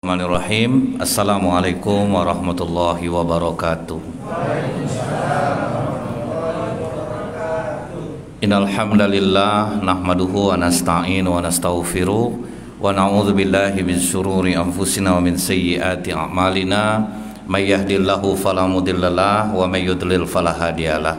Bismillahirrahmanirrahim. Assalamualaikum warahmatullahi wabarakatuh. Innal hamdalillah nahmaduhu wa nasta'inu wa nastaghfiruh wa na'udzu billahi min syururi anfusina wa min sayyiati a'malina may yahdihillahu fala mudhillalah wa may yudlil fala hadiyalah.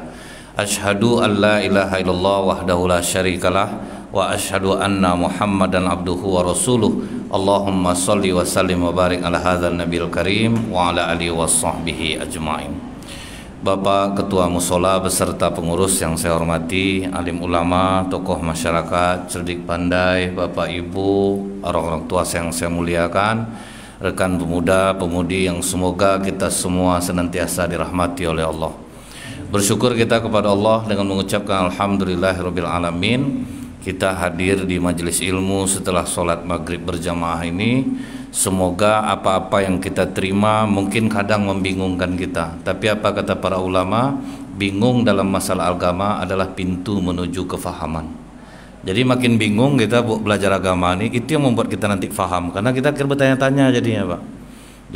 Asyhadu an la ilaha illallah wahdahu la syarikalah wa asyhadu anna Muhammadan abduhu wa rasuluh. Allahumma sholli wa sallim wa barik ala hadzal nabiyil karim wa ala alihi washabbihi ajmain. Bapak Ketua Mushola beserta pengurus yang saya hormati, alim ulama, tokoh masyarakat, cerdik pandai, Bapak Ibu, orang-orang tua yang saya muliakan, rekan pemuda, pemudi yang semoga kita semua senantiasa dirahmati oleh Allah. Bersyukur kita kepada Allah dengan mengucapkan alhamdulillahirabbil alamin. Kita hadir di majelis ilmu setelah sholat maghrib berjamaah ini. Semoga apa-apa yang kita terima mungkin kadang membingungkan kita, tapi apa kata para ulama, bingung dalam masalah agama adalah pintu menuju kefahaman. Jadi makin bingung kita belajar agama ini, itu yang membuat kita nanti faham, karena kita akan bertanya-tanya jadinya Pak.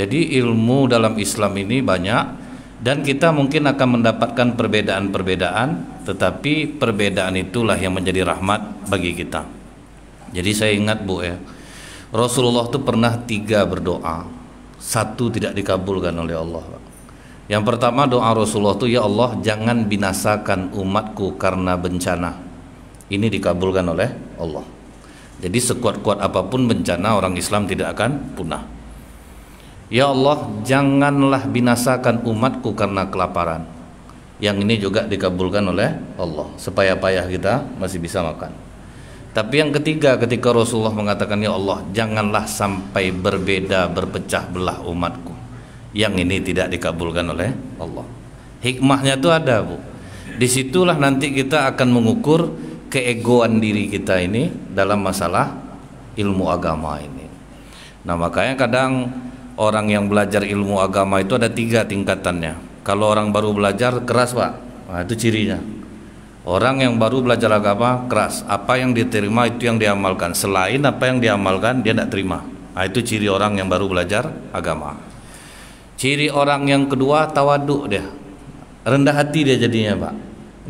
Jadi ilmu dalam Islam ini banyak, dan kita mungkin akan mendapatkan perbedaan-perbedaan, tetapi perbedaan itulah yang menjadi rahmat bagi kita. Jadi saya ingat Bu ya, Rasulullah itu pernah 3 berdoa, 1 tidak dikabulkan oleh Allah. Yang pertama doa Rasulullah itu, ya Allah jangan binasakan umatku karena bencana. Ini dikabulkan oleh Allah. Jadi sekuat-kuat apapun bencana, orang Islam tidak akan punah. Ya Allah janganlah binasakan umatku karena kelaparan. Yang ini juga dikabulkan oleh Allah, supaya payah kita masih bisa makan. Tapi yang ketiga, ketika Rasulullah mengatakan ya Allah janganlah sampai berbeda berpecah belah umatku, yang ini tidak dikabulkan oleh Allah. Hikmahnya itu ada Bu. Disitulah nanti kita akan mengukur keegoan diri kita ini dalam masalah ilmu agama ini. Nah makanya kadang orang yang belajar ilmu agama itu ada 3 tingkatannya. Kalau orang baru belajar keras Pak, nah, itu cirinya. Orang yang baru belajar agama keras, apa yang diterima itu yang diamalkan, selain apa yang diamalkan dia tidak terima. Nah, itu ciri orang yang baru belajar agama. Ciri orang yang kedua tawaduk dia, rendah hati dia jadinya Pak.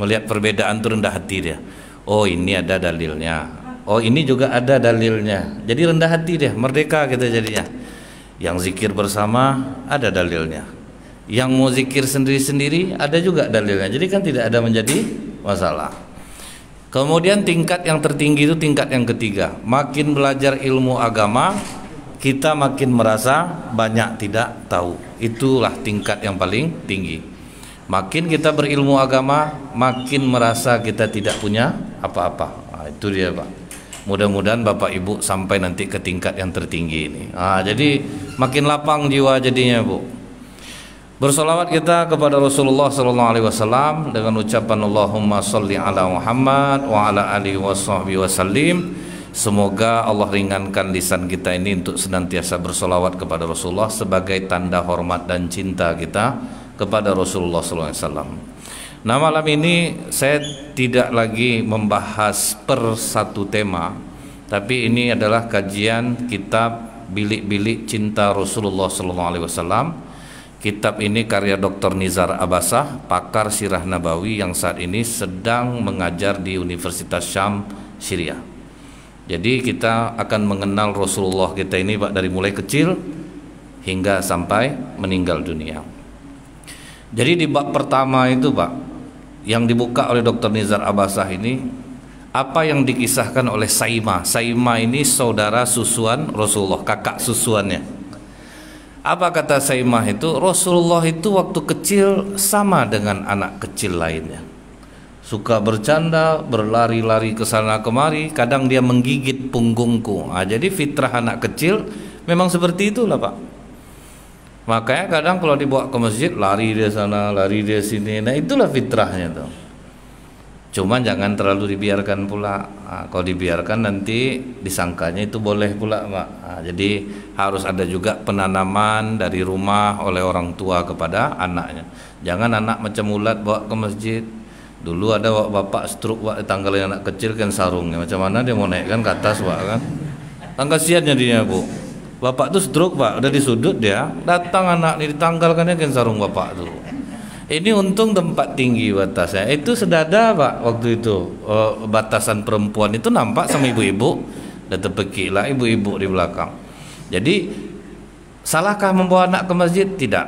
Melihat perbedaan itu rendah hati dia. Oh ini ada dalilnya, oh ini juga ada dalilnya. Jadi rendah hati dia, merdeka kita jadinya. Yang zikir bersama ada dalilnya, yang mau zikir sendiri-sendiri ada juga dalilnya. Jadi kan tidak ada menjadi masalah. Kemudian tingkat yang tertinggi itu tingkat yang ketiga. Makin belajar ilmu agama, kita makin merasa banyak tidak tahu. Itulah tingkat yang paling tinggi. Makin kita berilmu agama, makin merasa kita tidak punya apa-apa. Nah, itu dia Pak. Mudah-mudahan Bapak Ibu sampai nanti ke tingkat yang tertinggi ini. Jadi makin lapang jiwa jadinya Bu. Bersolawat kita kepada Rasulullah SAW dengan ucapan Allahumma sholli ala Muhammad wa ala alihi washabbihi wasallim. Semoga Allah ringankan lisan kita ini untuk senantiasa bersolawat kepada Rasulullah sebagai tanda hormat dan cinta kita kepada Rasulullah SAW. Nah malam ini saya tidak lagi membahas per satu tema, tapi ini adalah kajian kitab Bilik-bilik Cinta Rasulullah SAW. Kitab ini karya Dr. Nizar Abbasah, pakar sirah nabawi yang saat ini sedang mengajar di Universitas Syam, Syria. Jadi kita akan mengenal Rasulullah kita ini Pak dari mulai kecil hingga sampai meninggal dunia. Jadi di bab pertama itu Pak, yang dibuka oleh Dr. Nizar Abbasah ini, apa yang dikisahkan oleh Saimah. Saimah ini saudara susuan Rasulullah, kakak susuannya. Apa kata Saimah itu? Rasulullah itu waktu kecil sama dengan anak kecil lainnya, suka bercanda, berlari-lari ke sana kemari, kadang dia menggigit punggungku. Jadi fitrah anak kecil memang seperti itulah Pak. Makanya kadang kalau dibawa ke masjid lari dia sana, lari dia sini. Nah itulah fitrahnya tuh. Cuman jangan terlalu dibiarkan pula. Kalau dibiarkan nanti disangkanya itu boleh pula Pak. Jadi harus ada juga penanaman dari rumah oleh orang tua kepada anaknya. Jangan anak macam ulat bawa ke masjid. Dulu ada bapak stroke Pak, tanggalin anak kecil kan sarungnya. Macam mana dia mau naikkan ke atas Pak kan? Kan kasihan jadinya Bu. Bapak tuh stroke pak, udah di sudut dia, datang anak ini ditanggalkannya ke sarung bapak tuh. Ini untung tempat tinggi batasnya. Itu sedada pak waktu itu batasan perempuan itu nampak sama ibu-ibu, dan terpekik lah ibu-ibu di belakang. Jadi salahkah membawa anak ke masjid? Tidak.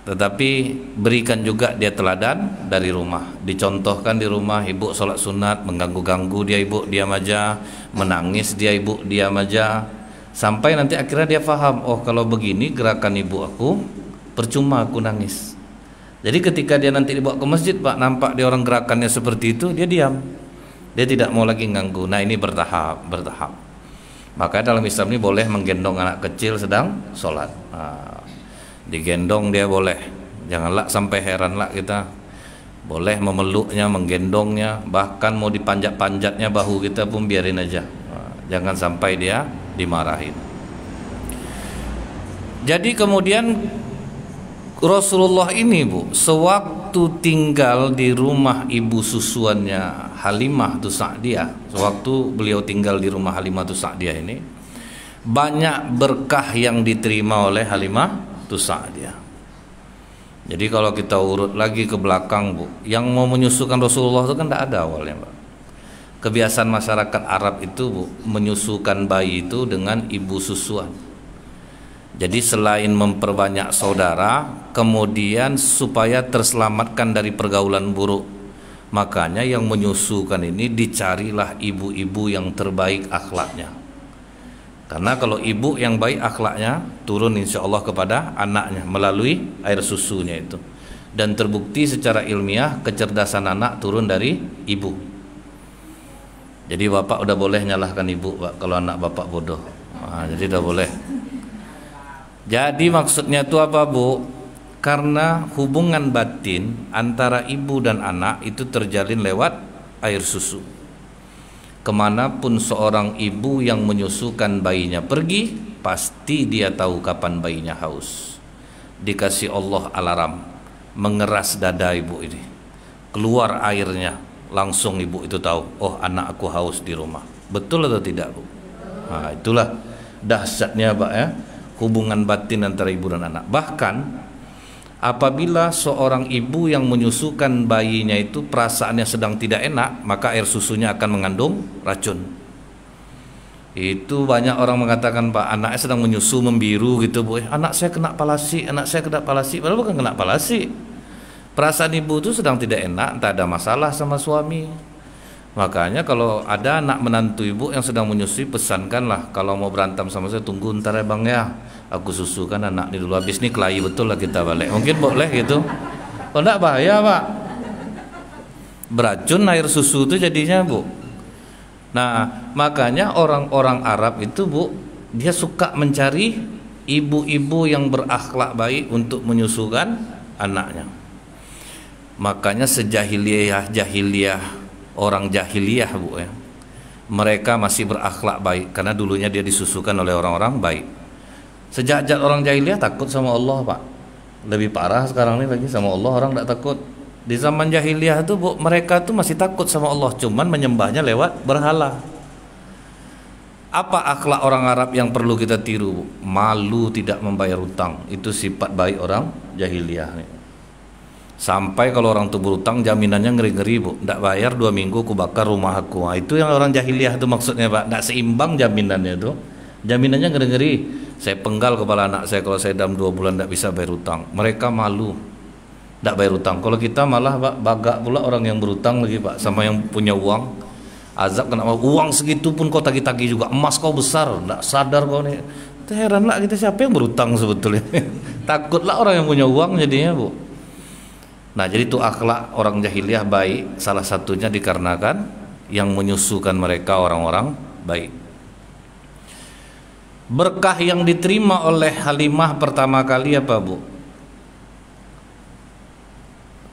Tetapi berikan juga dia teladan dari rumah. Dicontohkan di rumah, ibu sholat sunat, mengganggu-ganggu dia, ibu diam aja, menangis dia, ibu diam aja. Sampai nanti akhirnya dia paham, oh kalau begini gerakan ibu aku, percuma aku nangis. Jadi ketika dia nanti dibawa ke masjid pak, nampak dia orang gerakannya seperti itu, dia diam. Dia tidak mau lagi ganggu. Nah ini bertahap. Maka dalam Islam ini boleh menggendong anak kecil sedang sholat. Nah, digendong dia boleh. Janganlah sampai heranlah kita. Boleh memeluknya, menggendongnya, bahkan mau dipanjat-panjatnya bahu kita pun biarin aja. Nah, jangan sampai dia dimarahin. Jadi kemudian Rasulullah ini bu, sewaktu tinggal di rumah ibu susuannya Halimah tu Sa'diyah, sewaktu beliau tinggal di rumah Halimah tu Sa'diyah ini, banyak berkah yang diterima oleh Halimah tu Sa'diyah. Jadi kalau kita urut lagi ke belakang bu, yang mau menyusukan Rasulullah itu kan tidak ada awalnya pak. Kebiasaan masyarakat Arab itu bu, menyusukan bayi itu dengan ibu susuan. Jadi selain memperbanyak saudara, kemudian supaya terselamatkan dari pergaulan buruk, makanya yang menyusukan ini dicarilah ibu-ibu yang terbaik akhlaknya. Karena kalau ibu yang baik akhlaknya, turun insya Allah kepada anaknya melalui air susunya itu. Dan terbukti secara ilmiah kecerdasan anak turun dari ibu. Jadi bapak udah boleh nyalahkan ibu pak, kalau anak bapak bodoh. Nah, jadi udah boleh. Jadi maksudnya itu apa bu? Karena hubungan batin antara ibu dan anak itu terjalin lewat air susu. Kemanapun seorang ibu yang menyusukan bayinya pergi, pasti dia tahu kapan bayinya haus. Dikasih Allah alarm, mengeras dada ibu ini, keluar airnya, langsung ibu itu tahu, oh anak aku haus di rumah. Betul atau tidak bu? Nah itulah dahsyatnya pak ya, hubungan batin antara ibu dan anak. Bahkan apabila seorang ibu yang menyusukan bayinya itu perasaannya sedang tidak enak, maka air susunya akan mengandung racun. Itu banyak orang mengatakan pak, anaknya sedang menyusu membiru gitu bu, anak saya kena palasi, anak saya kena palasi. Padahal bukan kena palasi. Perasaan ibu itu sedang tidak enak, tak ada masalah sama suami. Makanya kalau ada anak menantu ibu yang sedang menyusui, pesankanlah kalau mau berantem sama saya, tunggu ntar ya bang ya, aku susukan anak ini dulu, habis ini kelahi betul lah kita balik. Mungkin boleh gitu. Kalau enggak bahaya pak, beracun air susu itu jadinya bu. Nah makanya orang-orang Arab itu bu, dia suka mencari ibu-ibu yang berakhlak baik untuk menyusukan anaknya. Makanya sejahiliyah orang jahiliyah bu ya, mereka masih berakhlak baik karena dulunya dia disusukan oleh orang-orang baik. Sejak orang jahiliyah takut sama Allah pak, lebih parah sekarang ini lagi sama Allah orang tidak takut. Di zaman jahiliyah itu bu, mereka tuh masih takut sama Allah, cuman menyembahnya lewat berhala. Apa akhlak orang Arab yang perlu kita tiru bu? Malu tidak membayar hutang, itu sifat baik orang jahiliyah nih. Sampai kalau orang tuh berutang jaminannya ngeri-ngeri bu, tidak bayar 2 minggu aku bakar rumah aku. Nah, itu yang orang jahiliyah itu maksudnya pak, tidak seimbang jaminannya itu. Jaminannya ngeri-ngeri, saya penggal kepala anak saya kalau saya dalam 2 bulan tidak bisa bayar utang. Mereka malu tidak bayar utang. Kalau kita malah pak, bagak pula orang yang berutang lagi pak, sama yang punya uang. Azab kenapa uang segitu pun kau tagih-tagih juga, emas kau besar, tidak sadar kau nih. Heranlah kita, siapa yang berutang sebetulnya. Takutlah orang yang punya uang jadinya bu. Nah jadi itu akhlak orang jahiliyah baik, salah satunya dikarenakan yang menyusukan mereka orang-orang baik. Berkah yang diterima oleh Halimah pertama kali apa bu?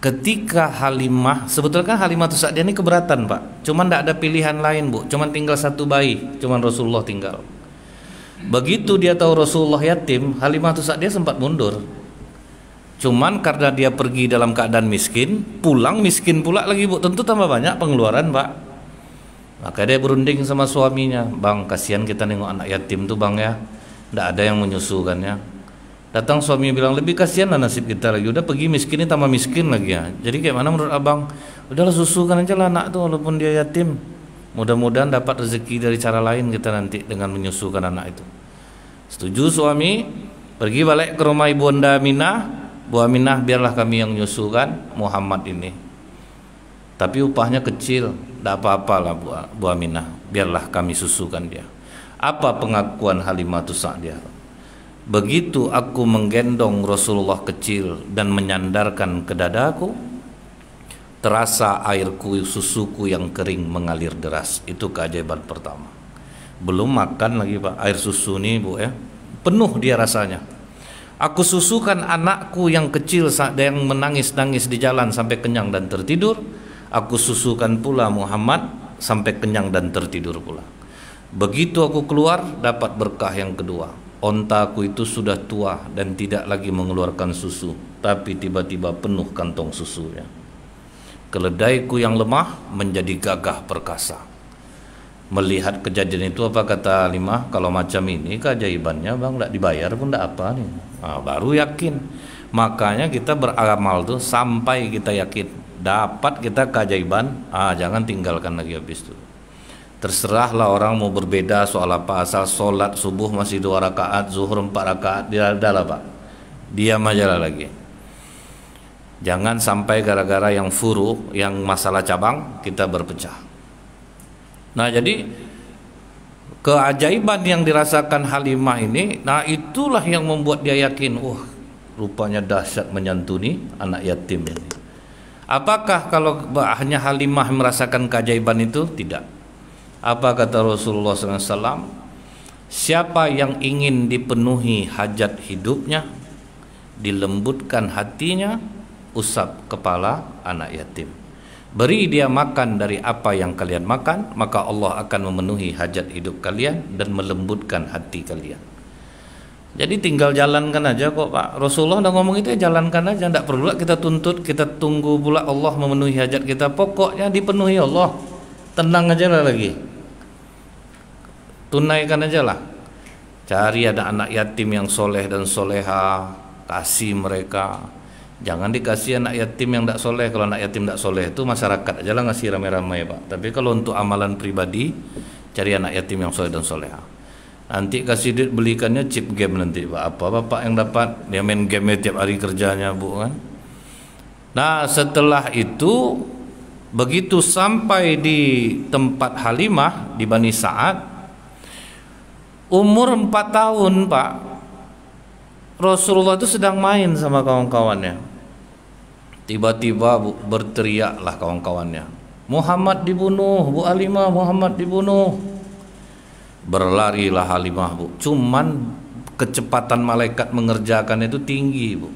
Ketika Halimah, sebetulnya kan Halimah itu Sa'diyah ini keberatan pak, cuman tidak ada pilihan lain bu, cuman tinggal 1 bayi, cuman Rasulullah tinggal. Begitu dia tahu Rasulullah yatim, Halimah itu Sa'diyah sempat mundur. Cuman karena dia pergi dalam keadaan miskin, pulang miskin pula lagi bu, tentu tambah banyak pengeluaran pak. Maka dia berunding sama suaminya, bang kasihan kita nengok anak yatim tuh bang ya, Tidak ada yang menyusukannya. Datang suami bilang, lebih kasihan lah nasib kita lagi. Udah pergi miskin ini tambah miskin lagi ya. Jadi kayak mana menurut abang? Udahlah susukan aja lah anak tuh walaupun dia yatim. Mudah-mudahan dapat rezeki dari cara lain kita nanti dengan menyusukan anak itu. Setuju suami? Pergi balik ke rumah ibu anda Aminah. Bu Aminah, biarlah kami yang menyusukan Muhammad ini. Tapi upahnya kecil. Tidak apa-apalah Bu Aminah. Biarlah kami susukan dia. Apa pengakuan Halimatus Sa'diyah? Begitu aku menggendong Rasulullah kecil dan menyandarkan ke dadaku, terasa airku, susuku yang kering mengalir deras. Itu keajaiban pertama. Belum makan lagi Pak, air susu nih Bu ya, penuh dia rasanya. Aku susukan anakku yang kecil yang menangis-nangis di jalan sampai kenyang dan tertidur. Aku susukan pula Muhammad sampai kenyang dan tertidur pula. Begitu aku keluar, dapat berkah yang kedua. Ontaku itu sudah tua dan tidak lagi mengeluarkan susu, tapi tiba-tiba penuh kantong susunya. Keledaiku yang lemah menjadi gagah perkasa. Melihat kejadian itu apa kata Halimah? Kalau macam ini keajaibannya bang, tidak dibayar pun tidak apa nih. Nah, baru yakin. Makanya kita beramal tuh sampai kita yakin dapat kita keajaiban. Jangan tinggalkan lagi habis itu. Terserahlah orang mau berbeda soal apa, asal sholat subuh masih 2 rakaat, zuhur 4 rakaat, dia adalah Pak. Diam aja lah lagi. Jangan sampai gara-gara yang furu, yang masalah cabang kita berpecah. Nah jadi keajaiban yang dirasakan Halimah ini, nah itulah yang membuat dia yakin, rupanya dahsyat menyantuni anak yatim ini. Apakah kalau hanya Halimah merasakan keajaiban itu? Tidak. Apa kata Rasulullah SAW? Siapa yang ingin dipenuhi hajat hidupnya, dilembutkan hatinya, usap kepala anak yatim. Beri dia makan dari apa yang kalian makan, maka Allah akan memenuhi hajat hidup kalian dan melembutkan hati kalian. Jadi tinggal jalankan aja kok Pak. Rasulullah udah ngomong itu ya jalankan aja, tidak perlu kita tuntut, kita tunggu pula Allah memenuhi hajat kita. Pokoknya dipenuhi Allah. Tenang aja lah lagi. Tunaikan aja lah. Cari ada anak yatim yang soleh dan soleha, kasih mereka. Jangan dikasih anak yatim yang tidak soleh. Kalau anak yatim tidak soleh itu masyarakat aja lah ngasih ramai-ramai Pak. Tapi kalau untuk amalan pribadi, cari anak yatim yang soleh dan soleha. Nanti kasih duit belikannya chip game nanti Pak. Apa Bapak yang dapat? Dia main game tiap hari kerjanya Bu kan. Nah setelah itu, begitu sampai di tempat Halimah di Bani Sa'ad, umur 4 tahun Pak, Rasulullah itu sedang main sama kawan-kawannya. Tiba-tiba berteriaklah kawan-kawannya, Muhammad dibunuh, Bu Halimah, Muhammad dibunuh. Berlarilah Halimah Bu. Cuman kecepatan malaikat mengerjakan itu tinggi Bu.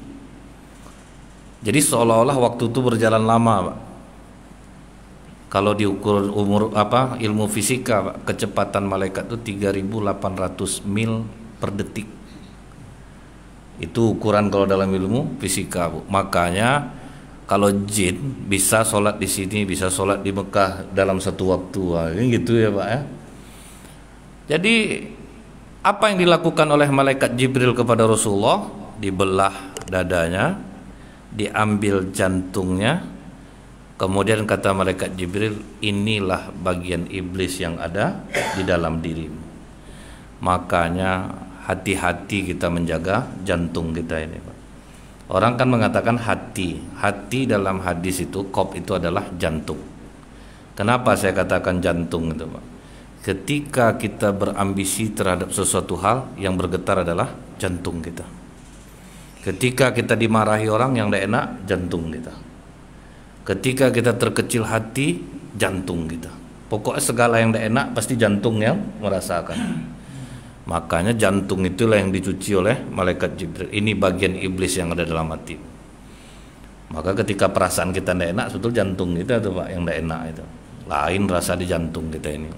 Jadi seolah-olah waktu itu berjalan lama Pak. Kalau diukur ilmu fisika Pak, kecepatan malaikat itu 3.800 mil per detik. Itu ukuran kalau dalam ilmu fisika Bu. Makanya kalau jin bisa sholat di sini, bisa sholat di Mekah dalam satu waktu. Ini gitu ya Pak ya. Jadi apa yang dilakukan oleh malaikat Jibril kepada Rasulullah? Dibelah dadanya, diambil jantungnya. Kemudian kata malaikat Jibril, inilah bagian iblis yang ada di dalam dirimu. Makanya hati-hati kita menjaga jantung kita ini Pak. Orang kan mengatakan hati. Hati dalam hadis itu, qab itu adalah jantung. Kenapa saya katakan jantung itu Pak? Ketika kita berambisi terhadap sesuatu hal, yang bergetar adalah jantung kita. Ketika kita dimarahi orang yang tidak enak, jantung kita. Ketika kita terkecil hati, jantung kita. Pokoknya segala yang tidak enak pasti jantung yang merasakan. Makanya jantung itulah yang dicuci oleh malaikat Jibril. Ini bagian iblis yang ada dalam hati. Maka ketika perasaan kita tidak enak, sebetulnya jantung kita itu Pak yang tidak enak itu. Lain rasa di jantung kita ini.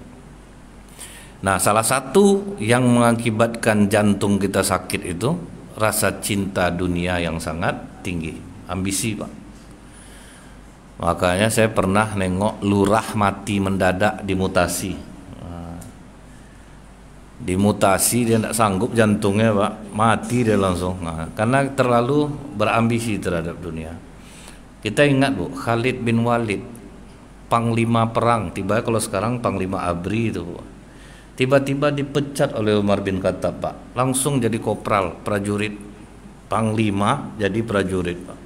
Nah, salah satu yang mengakibatkan jantung kita sakit itu rasa cinta dunia yang sangat tinggi, ambisi Pak. Makanya saya pernah nengok lurah mati mendadak dimutasi. dimutasi, dia tidak sanggup jantungnya Pak, mati dia langsung. Nah, karena terlalu berambisi terhadap dunia. Kita ingat Bu, Khalid bin Walid, panglima perang, tiba kalau sekarang panglima ABRI itu Bu, tiba-tiba dipecat oleh Umar bin Khattab Pak, langsung jadi kopral, prajurit, panglima jadi prajurit Pak,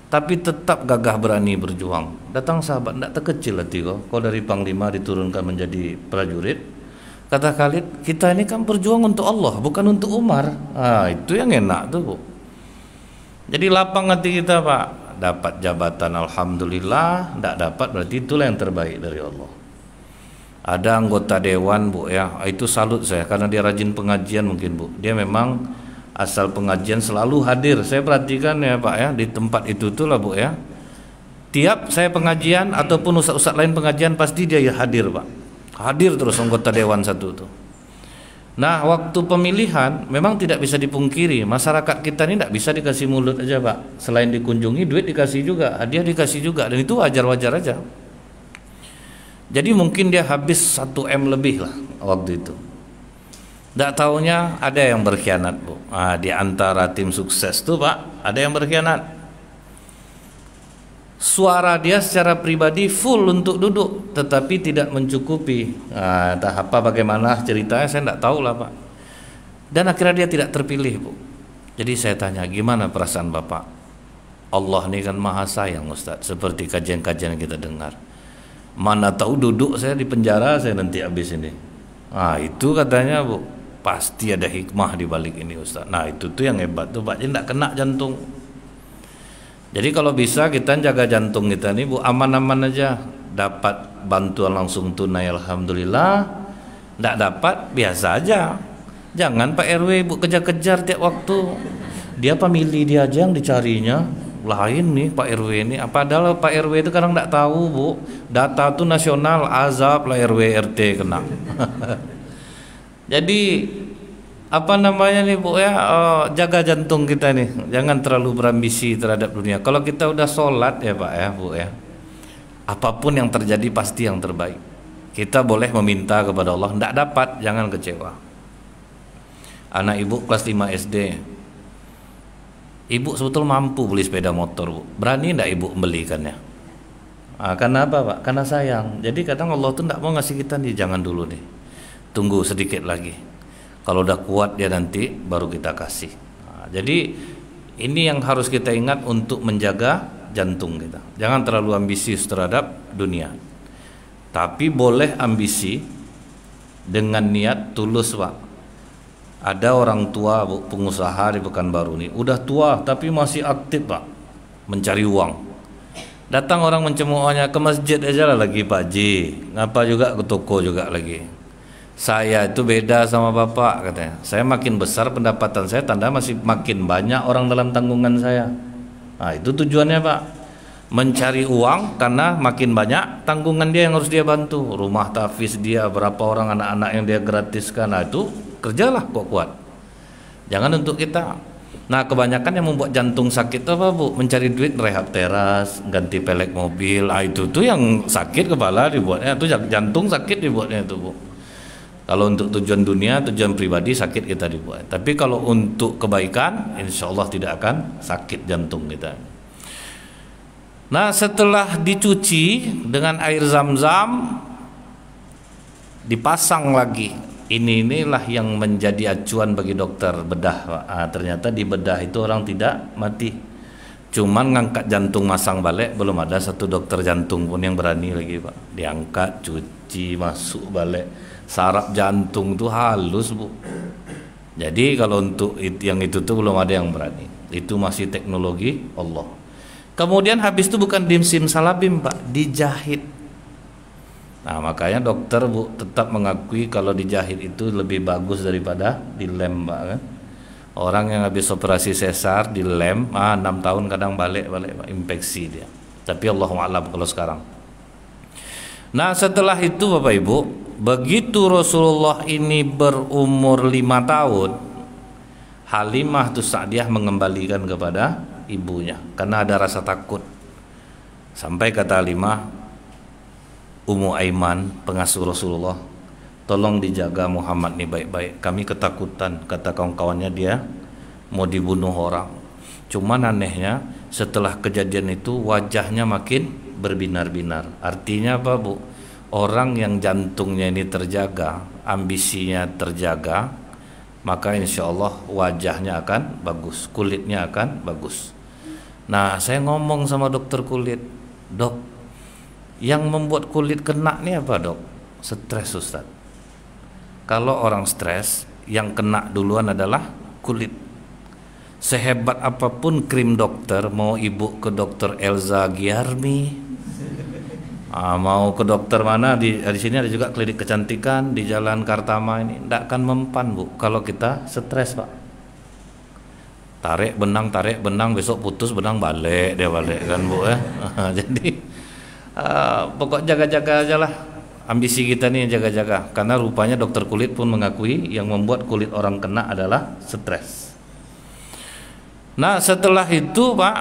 tapi tetap gagah berani berjuang. Datang sahabat, tidak terkecil hati kau dari panglima diturunkan menjadi prajurit. Kata Khalid, kita ini kan berjuang untuk Allah, bukan untuk Umar. Itu yang enak tuh Bu. Jadi lapang hati kita Pak, dapat jabatan alhamdulillah, tidak dapat berarti itulah yang terbaik dari Allah. Ada anggota dewan Bu ya, itu salut saya karena dia rajin pengajian mungkin Bu. Dia memang asal pengajian selalu hadir. Saya perhatikan ya Pak ya, di tempat itu tuh lah Bu ya. Tiap saya pengajian ataupun ustaz-ustaz lain pengajian pasti dia hadir Pak. Hadir terus anggota dewan satu tuh. Nah, waktu pemilihan memang tidak bisa dipungkiri, masyarakat kita ini tidak bisa dikasih mulut aja Pak. Selain dikunjungi, duit dikasih juga, hadiah dikasih juga, dan itu wajar-wajar aja. Jadi mungkin dia habis 1 M lebih lah waktu itu. Tidak taunya ada yang berkhianat Bu. Di antara tim sukses tuh Pak, ada yang berkhianat. Suara dia secara pribadi full untuk duduk, tetapi tidak mencukupi. Entah apa bagaimana ceritanya saya tidak tahu lah Pak. Dan akhirnya dia tidak terpilih Bu. Jadi saya tanya, gimana perasaan Bapak? Allah ini kan maha sayang Ustaz, seperti kajian-kajian kita dengar. Mana tahu duduk saya di penjara saya nanti habis ini. Itu katanya Bu, pasti ada hikmah di balik ini Ustaz. Nah itu tuh yang hebat tuh Pak, jadi tidak kena jantung. Jadi kalau bisa kita jaga jantung kita nih Bu, aman-aman aja. Dapat bantuan langsung tunai alhamdulillah, tidak dapat biasa aja. Jangan Pak RW Bu kejar-kejar tiap waktu. Dia pemilih dia aja yang dicarinya. Lain nih Pak RW ini. Padahal Pak RW itu kadang tidak tahu Bu, data itu nasional, azab lah RW RT kena. Jadi apa namanya nih Bu ya, jaga jantung kita nih, jangan terlalu berambisi terhadap dunia. Kalau kita udah sholat ya Pak ya Bu ya, apapun yang terjadi pasti yang terbaik. Kita boleh meminta kepada Allah, tidak dapat jangan kecewa. Anak ibu kelas 5 SD, ibu sebetulnya mampu beli sepeda motor Bu, berani tidak ibu membelikannya? Karena apa Pak? Karena sayang. Jadi kadang Allah tuh tidak mau ngasih kita nih, jangan dulu nih, tunggu sedikit lagi. Kalau udah kuat dia nanti baru kita kasih. Jadi ini yang harus kita ingat untuk menjaga jantung kita. Jangan terlalu ambisius terhadap dunia. Tapi boleh ambisi dengan niat tulus Pak. Ada orang tua Bu, pengusaha di Pekanbaru nih, udah tua tapi masih aktif Pak, mencari uang. Datang orang mencemoohnya, ke masjid aja lah lagi Pak Ji, ngapa juga ke toko juga lagi. Saya itu beda sama Bapak katanya. Saya makin besar pendapatan saya, tanda masih makin banyak orang dalam tanggungan saya. Itu tujuannya Pak, mencari uang karena makin banyak tanggungan dia yang harus dia bantu. Rumah tahfiz dia, berapa orang anak-anak yang dia gratiskan. Itu kerjalah kuat-kuat. Jangan untuk kita. Nah kebanyakan yang membuat jantung sakit apa Bu? Mencari duit, rehab teras, ganti pelek mobil. Itu tuh yang sakit kepala dibuatnya. Itu jantung sakit dibuatnya itu Bu. Kalau untuk tujuan dunia, tujuan pribadi sakit kita dibuat. Tapi kalau untuk kebaikan, insya Allah tidak akan sakit jantung kita. Nah setelah dicuci dengan air zam-zam, dipasang lagi. Inilah yang menjadi acuan bagi dokter bedah. Ternyata di bedah itu orang tidak mati. Cuman ngangkat jantung masang balik, belum ada satu dokter jantung pun yang berani lagi Pak. Diangkat, cuci, masuk balik. Saraf jantung tuh halus Bu. Jadi kalau untuk yang itu tuh belum ada yang berani. Itu masih teknologi Allah. Kemudian habis itu bukan dimsim salabim Pak, dijahit. Nah makanya dokter Bu tetap mengakui kalau dijahit itu lebih bagus daripada dilem Pak kan. Orang yang habis operasi sesar dilem 6 tahun kadang balik Pak, infeksi dia. Tapi Allahu a'lam kalau sekarang. Nah setelah itu Bapak Ibu, begitu Rasulullah ini berumur 5 tahun, Halimah tuh Sa'diyah mengembalikan kepada ibunya karena ada rasa takut. Sampai kata Halimah, Ummu Aiman pengasuh Rasulullah, tolong dijaga Muhammad nih baik-baik, kami ketakutan, kata kawan-kawannya dia mau dibunuh orang. Cuman anehnya setelah kejadian itu wajahnya makin berbinar-binar. Artinya apa, Bu? Orang yang jantungnya ini terjaga, ambisinya terjaga, maka insya Allah wajahnya akan bagus, kulitnya akan bagus. Nah, saya ngomong sama dokter kulit, dok, yang membuat kulit kena nih apa, dok? Stres, Ustaz. Kalau orang stres, yang kena duluan adalah kulit. Sehebat apapun krim dokter, mau ibu ke dokter Elza Giarmi, mau ke dokter mana, di sini ada juga klinik kecantikan di Jalan Kartama ini, tidak akan mempan, Bu, kalau kita stres, Pak. Tarik benang, besok putus benang, balik kan, Bu, ya. Jadi pokok jaga-jaga aja lah. Ambisi kita nih jaga-jaga, karena rupanya dokter kulit pun mengakui yang membuat kulit orang kena adalah stres. Nah, setelah itu, Pak,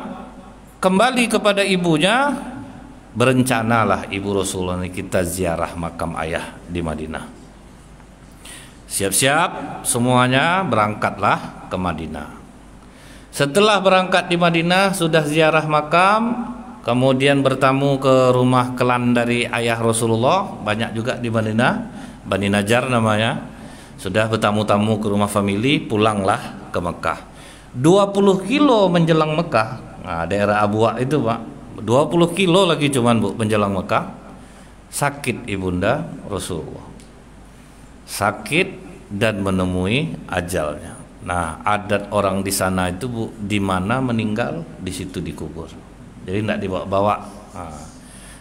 kembali kepada ibunya, berencanalah ibu Rasulullah ini kita ziarah makam ayah di Madinah. Siap-siap semuanya, berangkatlah ke Madinah. Setelah berangkat di Madinah, sudah ziarah makam, kemudian bertamu ke rumah klan dari ayah Rasulullah, banyak juga di Madinah, Bani Najjar namanya. Sudah bertamu-tamu ke rumah famili, pulanglah ke Mekah. 20 kilo menjelang Mekah, nah, daerah Abuwa itu, Pak, 20 kilo lagi cuman, Bu, menjelang Mekah, sakit ibunda Rasulullah. Sakit dan menemui ajalnya. Nah, adat orang di sana itu, Bu, di mana meninggal di situ dikubur. Jadi tidak dibawa-bawa. Nah,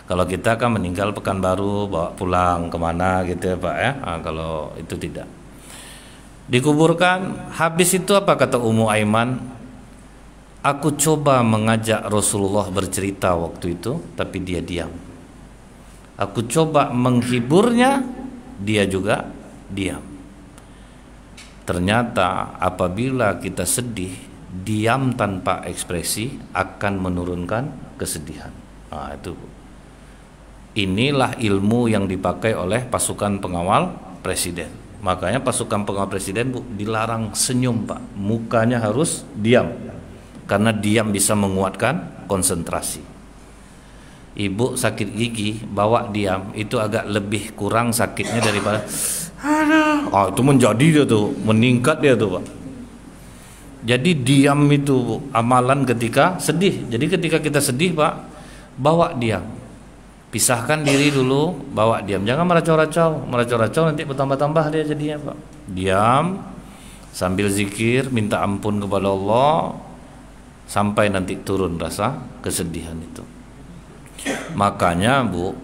kalau kita kan meninggal Pekanbaru, bawa pulang kemana gitu ya, Pak, ya. Nah, kalau itu tidak. Dikuburkan. Habis itu apa kata Ummu Aiman? Aku coba mengajak Rasulullah bercerita waktu itu, tapi dia diam. Aku coba menghiburnya, dia juga diam. Ternyata apabila kita sedih, diam tanpa ekspresi akan menurunkan kesedihan. Nah, itu. Inilah ilmu yang dipakai oleh pasukan pengawal presiden. Makanya pasukan pengawal presiden, Bu, dilarang senyum, Pak. Mukanya harus diam. Karena diam bisa menguatkan konsentrasi. Ibu sakit gigi, bawa diam, itu agak lebih kurang sakitnya daripada itu menjadi dia tuh, meningkat dia tuh, Pak. Jadi diam itu, Bu, amalan ketika sedih. Jadi ketika kita sedih, Pak, bawa diam. Pisahkan diri dulu, bawa diam. Jangan meracau-racau nanti bertambah-tambah dia jadinya, Pak. Diam sambil zikir, minta ampun kepada Allah sampai nanti turun rasa kesedihan itu. Makanya, Bu,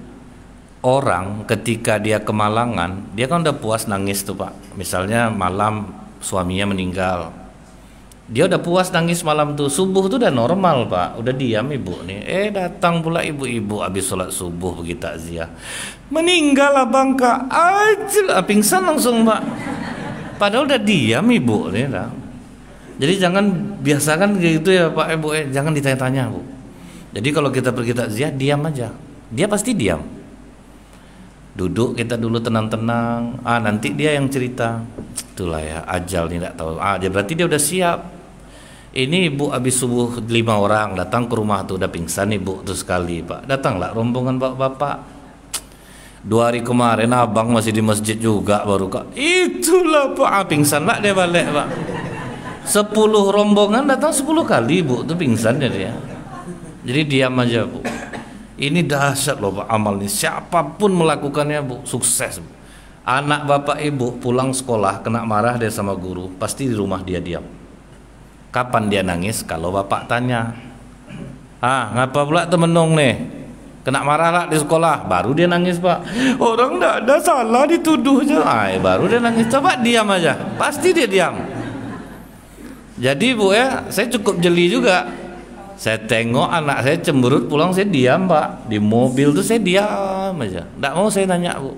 orang ketika dia kemalangan, dia kan udah puas nangis tuh, Pak. Misalnya malam suaminya meninggal, dia udah puas nangis malam tuh, subuh tuh udah normal, Pak, udah diam ibu nih. Datang pula ibu-ibu habis sholat subuh pergi takziah, meninggal abang Kak, pingsan langsung, Pak. Padahal udah diam ibu nih dah. Jadi jangan biasakan gitu ya, Pak, Ibu, jangan ditanya-tanya, Bu. Jadi kalau kita pergi takziah, diam aja. Dia pasti diam. Duduk kita dulu tenang-tenang. Nanti dia yang cerita. Itulah ya, ajal nih, tidak tahu. Dia berarti dia udah siap. Ini ibu habis subuh 5 orang datang ke rumah tuh, udah pingsan ibu tuh sekali, Pak. Datanglah rombongan bapak-bapak. 2 hari kemarin abang masih di masjid juga baru, Kak. Itulah, Pak, pingsan lah dia balik, Pak. 10 rombongan datang 10 kali, Bu, tuh pingsan dia. Jadi diam aja, Bu. Ini dahsyat loh, Pak, amal ini. Siapapun melakukannya, Bu, sukses, Bu. Anak bapak ibu pulang sekolah kena marah dia sama guru, pasti di rumah dia diam. Kapan dia nangis? Kalau bapak tanya, ngapa pula temenong nih kena marah lah di sekolah, baru dia nangis, Pak. Orang tidak ada salah dituduhnya, baru dia nangis. Coba diam aja, pasti dia diam. Jadi, Bu, ya, saya cukup jeli juga. Saya tengok anak saya cemberut pulang, saya diam, Pak. Di mobil tuh saya diam aja, tidak mau saya tanya, Bu.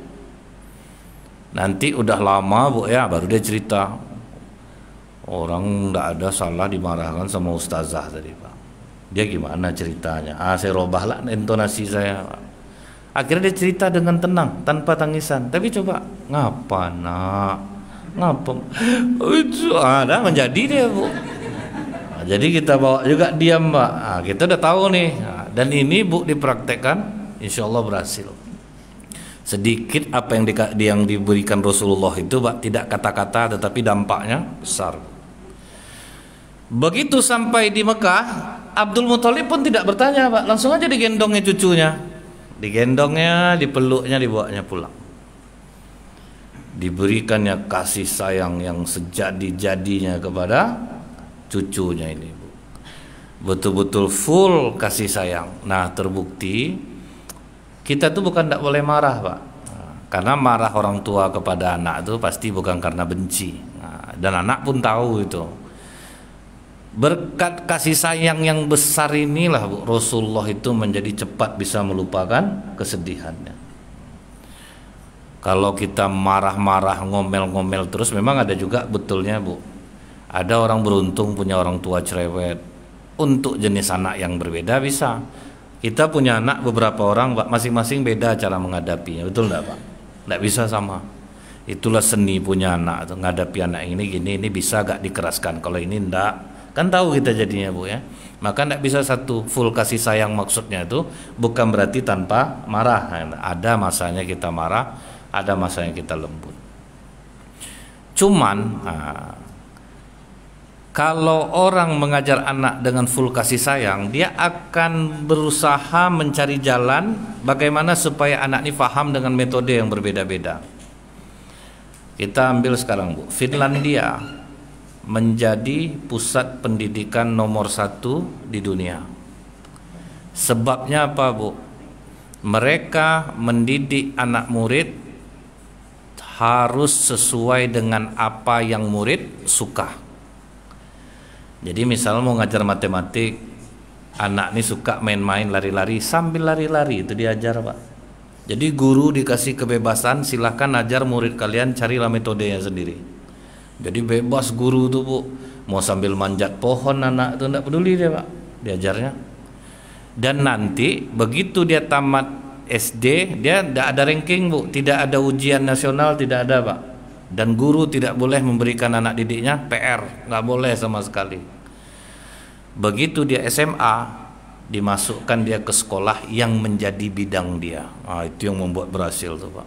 Nanti udah lama, Bu, ya, baru dia cerita. Orang tidak ada salah dimarahkan sama ustazah tadi, Pak. Dia gimana ceritanya? Saya robahlah intonasi saya, Pak. Akhirnya dia cerita dengan tenang, tanpa tangisan. Tapi coba, ngapa nak? Ngapa? Itu ada menjadi dia, Bu. Nah, jadi kita bawa juga diam, Pak. Nah, kita udah tahu nih. Nah, dan ini, Bu, dipraktekkan, insya Allah berhasil. Sedikit apa yang diberikan Rasulullah itu, Pak, tidak kata-kata, tetapi dampaknya besar. Begitu sampai di Mekah, Abdul Muthalib pun tidak bertanya, Pak, langsung aja digendongnya cucunya, digendongnya, dipeluknya, dibawanya pulang. Diberikannya kasih sayang yang sejadi-jadinya kepada cucunya ini, Bu. Betul-betul full kasih sayang. Nah, terbukti kita tuh bukan tidak boleh marah, Pak. Nah, karena marah orang tua kepada anak itu pasti bukan karena benci. Nah, dan anak pun tahu itu. Berkat kasih sayang yang besar inilah, Bu, Rasulullah itu menjadi cepat bisa melupakan kesedihannya. Kalau kita marah-marah, ngomel-ngomel terus, memang ada juga betulnya, Bu. Ada orang beruntung punya orang tua cerewet. Untuk jenis anak yang berbeda bisa. Kita punya anak beberapa orang, Pak, masing-masing beda cara menghadapinya. Betul enggak, Pak? Enggak bisa sama. Itulah seni punya anak, tuh, menghadapi anak ini gini, ini bisa gak dikeraskan. Kalau ini enggak, kan tahu kita jadinya, Bu, ya. Maka enggak bisa satu full kasih sayang, maksudnya itu bukan berarti tanpa marah. Ada masanya kita marah, ada masanya kita lembut. Cuman kalau orang mengajar anak dengan full kasih sayang, dia akan berusaha mencari jalan bagaimana supaya anak ini paham dengan metode yang berbeda-beda. Kita ambil sekarang, Bu, Finlandia menjadi pusat pendidikan nomor 1 di dunia. Sebabnya apa, Bu? Mereka mendidik anak murid harus sesuai dengan apa yang murid suka. Jadi misal mau ngajar matematik, anak ini suka main-main, lari-lari, sambil lari-lari itu diajar, Pak. Jadi guru dikasih kebebasan, silahkan ajar murid kalian, carilah metodenya sendiri. Jadi bebas guru tuh, Bu, mau sambil manjat pohon anak itu enggak peduli dia, Pak, diajarnya. Dan nanti begitu dia tamat SD, dia tidak ada ranking, Bu, tidak ada ujian nasional, tidak ada, Pak. Dan guru tidak boleh memberikan anak didiknya PR, nggak boleh sama sekali. Begitu dia SMA, dimasukkan dia ke sekolah yang menjadi bidang dia. Itu yang membuat berhasil tuh, Pak.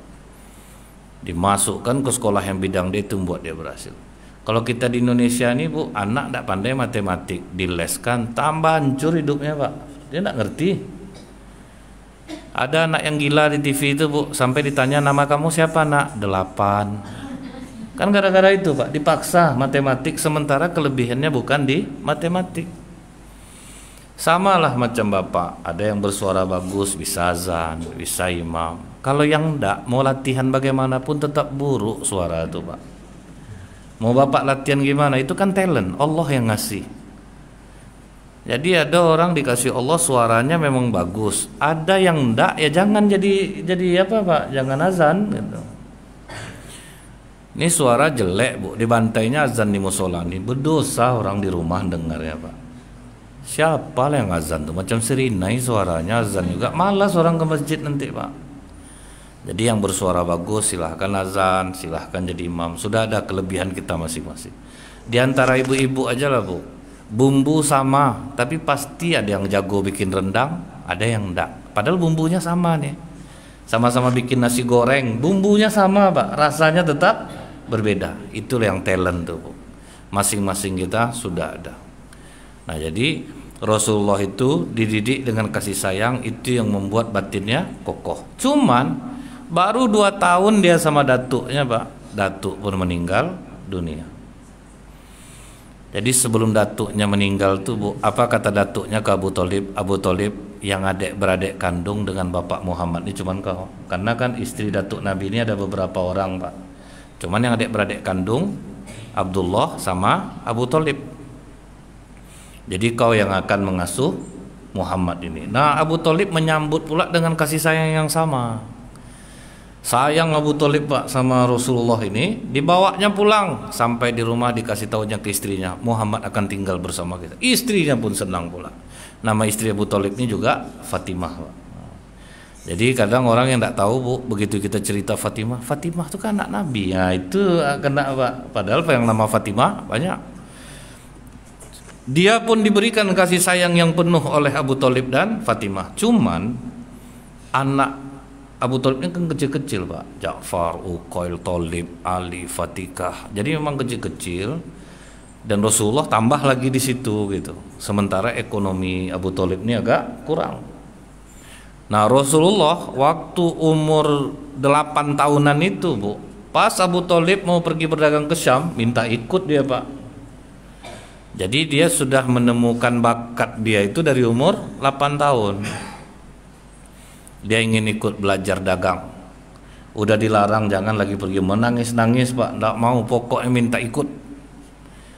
Dimasukkan ke sekolah yang bidang dia, itu membuat dia berhasil. Kalau kita di Indonesia ini, Bu, anak tidak pandai matematik, dileskan, tambah hancur hidupnya, Pak. Dia tidak ngerti. Ada anak yang gila di TV itu, Bu, sampai ditanya nama kamu siapa, nak? 8. Kan gara-gara itu, Pak, dipaksa matematik, sementara kelebihannya bukan di matematik. Samalah macam Bapak, ada yang bersuara bagus, bisa azan, bisa imam. Kalau yang enggak, mau latihan bagaimanapun tetap buruk suara itu, Pak. Mau Bapak latihan gimana? Itu kan talent, Allah yang ngasih. Jadi ada orang dikasih Allah suaranya memang bagus, ada yang enggak, ya jangan jadi apa, Pak, jangan azan gitu. Ini suara jelek, Bu, dibantainya azan di musola ini, berdosa orang di rumah dengarnya, Pak. Siapa yang azan tuh? Macam Serinai suaranya azan juga, malas orang ke masjid nanti, Pak. Jadi yang bersuara bagus silahkan azan, silahkan jadi imam. Sudah ada kelebihan kita masing-masing. Di antara ibu-ibu aja lah, Bu, bumbu sama, tapi pasti ada yang jago bikin rendang, ada yang enggak. Padahal bumbunya sama nih, sama-sama bikin nasi goreng, bumbunya sama, Pak, rasanya tetap berbeda. Itulah yang talent tuh, Bu. Masing-masing kita sudah ada. Nah, jadi Rasulullah itu dididik dengan kasih sayang, itu yang membuat batinnya kokoh. Cuman baru 2 tahun dia sama datuknya, Pak, datuk pun meninggal dunia. Jadi sebelum datuknya meninggal tuh, Bu, apa kata datuknya ke Abu Thalib? Abu Thalib, yang adik-beradik kandung dengan Bapak Muhammad ini cuman kau. Karena kan istri datuk Nabi ini ada beberapa orang, Pak. Cuman yang adik-beradik kandung Abdullah sama Abu Thalib. Jadi kau yang akan mengasuh Muhammad ini. Nah, Abu Thalib menyambut pula dengan kasih sayang yang sama. Sayang Abu Thalib, Pak, sama Rasulullah ini, dibawanya pulang, sampai di rumah dikasih tahunya ke istrinya, Muhammad akan tinggal bersama kita. Istrinya pun senang pula. Nama istri Abu Thalib ini juga Fatimah, Pak. Jadi kadang orang yang tidak tahu Bu, begitu kita cerita Fatimah, Fatimah itu kan anak Nabi. Ya itu kena Pak. Padahal yang nama Fatimah banyak. Dia pun diberikan kasih sayang yang penuh oleh Abu Thalib dan Fatimah. Cuman anak Abu Thalib ini kan kecil-kecil Pak. Ja'far, Uqail, Thalib, Ali, Fatikah. Jadi memang kecil-kecil. Dan Rasulullah tambah lagi di situ gitu. Sementara ekonomi Abu Thalib ini agak kurang. Nah Rasulullah waktu umur 8 tahunan itu Bu, pas Abu Thalib mau pergi berdagang ke Syam, minta ikut dia Pak. Jadi dia sudah menemukan bakat dia itu dari umur 8 tahun. Dia ingin ikut belajar dagang. Udah dilarang jangan lagi pergi, menangis-nangis Pak, tidak mau, pokoknya minta ikut.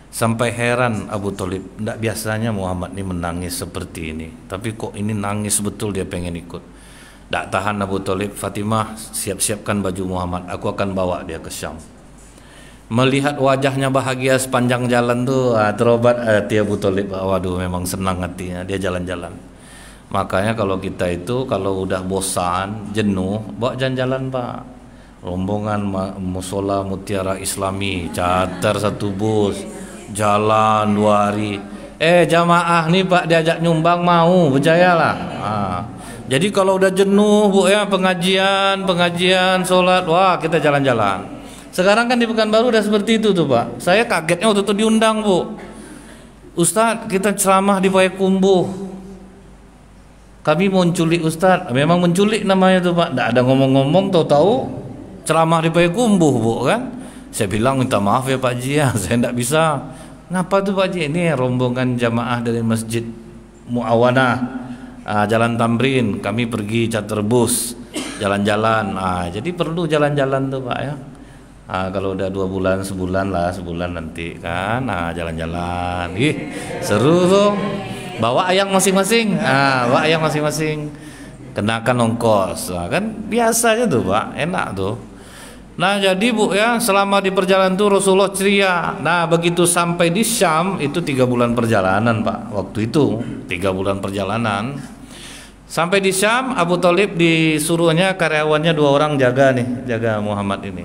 Sampai heran Abu Thalib, tidak biasanya Muhammad ini menangis seperti ini, tapi kok ini nangis betul, dia pengen ikut. Tidak tahan Abu Thalib, Fatimah siap-siapkan baju Muhammad, aku akan bawa dia ke Syam. Melihat wajahnya bahagia sepanjang jalan tuh, terobat hati Abu Thalib. Waduh, memang senang hatinya, dia jalan-jalan. Makanya kalau kita itu kalau udah bosan, jenuh, bawa jalan-jalan Pak. Rombongan musola Mutiara Islami, charter 1 bus, jalan 2 hari. Jamaah nih Pak diajak nyumbang mau, percayalah. Jadi kalau udah jenuh Bu ya, pengajian, sholat, wah kita jalan-jalan. Sekarang kan di Pekanbaru udah seperti itu tuh Pak. Saya kagetnya waktu itu diundang Bu. Ustadz kita ceramah di Payakumbuh. Kami mau menculik Ustadz. Memang menculik namanya tuh Pak. Tidak ada ngomong-ngomong, tahu-tahu ceramah di Payakumbuh Bu kan. Saya bilang minta maaf ya Pak Ji ya, saya tidak bisa. Ngapa tuh Pak Ji? Ini rombongan jamaah dari Masjid Muawanah, Jalan Tamrin. Kami pergi charter bus, jalan-jalan. Jadi perlu jalan-jalan tuh Pak ya. Kalau udah 2 bulan, sebulan nanti kan, jalan-jalan. Seru tuh. Bawa ayam masing-masing, kenakan ongkos, kan biasa aja tuh Pak, enak tuh. Nah jadi Bu ya, selama di perjalanan tuh Rasulullah ceria. Nah begitu sampai di Syam itu 3 bulan perjalanan Pak. Waktu itu 3 bulan perjalanan. Sampai di Syam, Abu Thalib disuruhnya karyawannya 2 orang jaga Muhammad ini.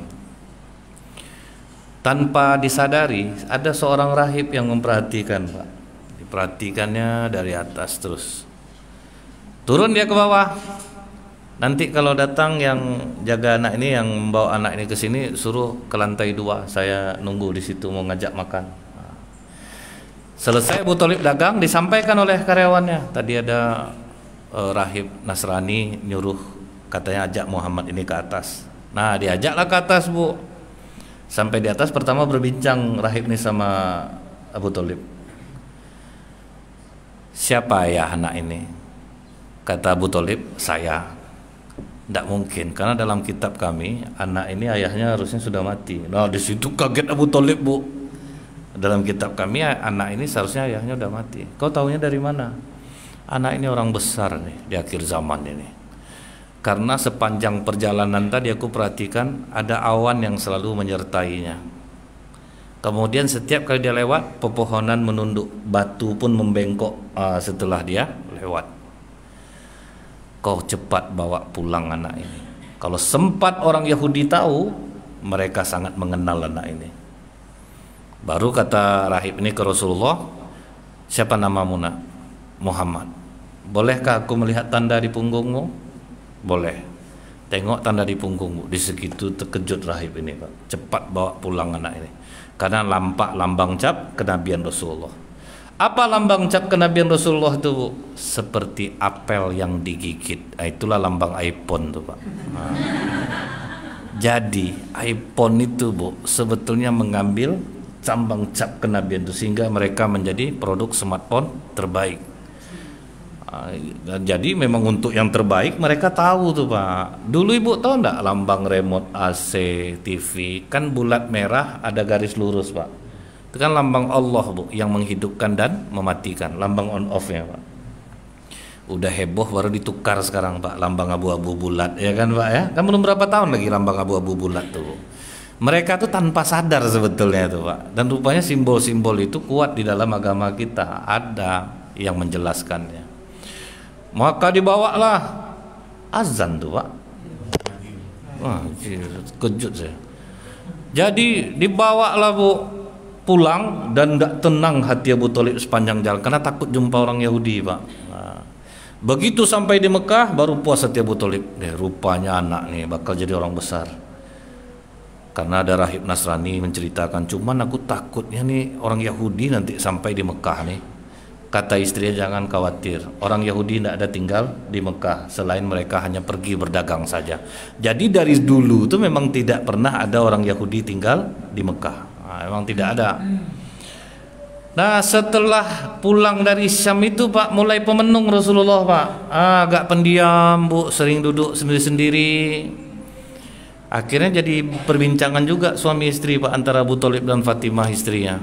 Tanpa disadari ada seorang rahib yang memperhatikan Pak. Diperhatikannya dari atas terus. Turun dia ke bawah. Nanti kalau datang yang jaga anak ini, yang membawa anak ini ke sini, suruh ke lantai 2. Saya nunggu di situ mau ngajak makan. Selesai Abu Thalib dagang, disampaikan oleh karyawannya. Tadi ada rahib Nasrani nyuruh katanya ajak Muhammad ini ke atas. Nah diajaklah ke atas Bu. Sampai di atas pertama berbincang rahib ini sama Abu Thalib. Siapa ayah anak ini? Kata Abu Thalib, saya. Tidak mungkin, karena dalam kitab kami anak ini ayahnya harusnya sudah mati. Nah di situ kaget Abu Thalib Bu. Dalam kitab kami anak ini seharusnya ayahnya sudah mati. Kau tahunya dari mana? Anak ini orang besar nih di akhir zaman ini. Karena sepanjang perjalanan tadi aku perhatikan ada awan yang selalu menyertainya. Kemudian setiap kali dia lewat, pepohonan menunduk, batu pun membengkok setelah dia lewat. Kau cepat bawa pulang anak ini. Kalau sempat orang Yahudi tahu, mereka sangat mengenal anak ini. Baru kata rahib ini ke Rasulullah, siapa namamu nak? Muhammad. Bolehkah aku melihat tanda di punggungmu? Boleh. Tengok tanda di punggungmu. Di segitu terkejut rahib ini Pak. Cepat bawa pulang anak ini. Karena nampak lambang cap kenabian Rasulullah. Apa lambang cap kenabian Rasulullah itu Bu? Seperti apel yang digigit. Itulah lambang iPhone tuh Pak. Jadi iPhone itu Bu sebetulnya mengambil lambang cap kenabian itu, sehingga mereka menjadi produk smartphone terbaik. Jadi memang untuk yang terbaik mereka tahu tuh Pak. Dulu Ibu tahu enggak lambang remote AC TV kan bulat merah ada garis lurus Pak. Itu kan lambang Allah Bu yang menghidupkan dan mematikan, lambang on off nya Pak. Udah heboh baru ditukar sekarang Pak, lambang abu-abu bulat ya kan Pak ya. Kan belum berapa tahun lagi lambang abu-abu bulat tuh Bu. Mereka tuh tanpa sadar sebetulnya tuh Pak. Dan rupanya simbol-simbol itu kuat di dalam agama kita, ada yang menjelaskannya. Maka dibawalah azan tuh Pak. Wah, kejut saya. Jadi dibawalah Bu pulang, dan nggak tenang hati Abu Thalib sepanjang jalan karena takut jumpa orang Yahudi Pak. Nah, begitu sampai di Mekah baru puas hati Abu Thalib. Rupanya anak nih bakal jadi orang besar. Karena ada rahib Nasrani menceritakan, cuman aku takutnya nih orang Yahudi nanti sampai di Mekah nih. Kata istrinya, jangan khawatir, orang Yahudi tidak ada tinggal di Mekah, selain mereka hanya pergi berdagang saja. Jadi dari dulu tuh memang tidak pernah ada orang Yahudi tinggal di Mekah. Nah, memang tidak ada. Nah, setelah pulang dari Syam itu Pak, mulai pemenung Rasulullah Pak. Agak pendiam Bu, sering duduk sendiri-sendiri. Akhirnya jadi perbincangan juga suami istri Pak, antara Abu Thalib dan Fatimah istrinya.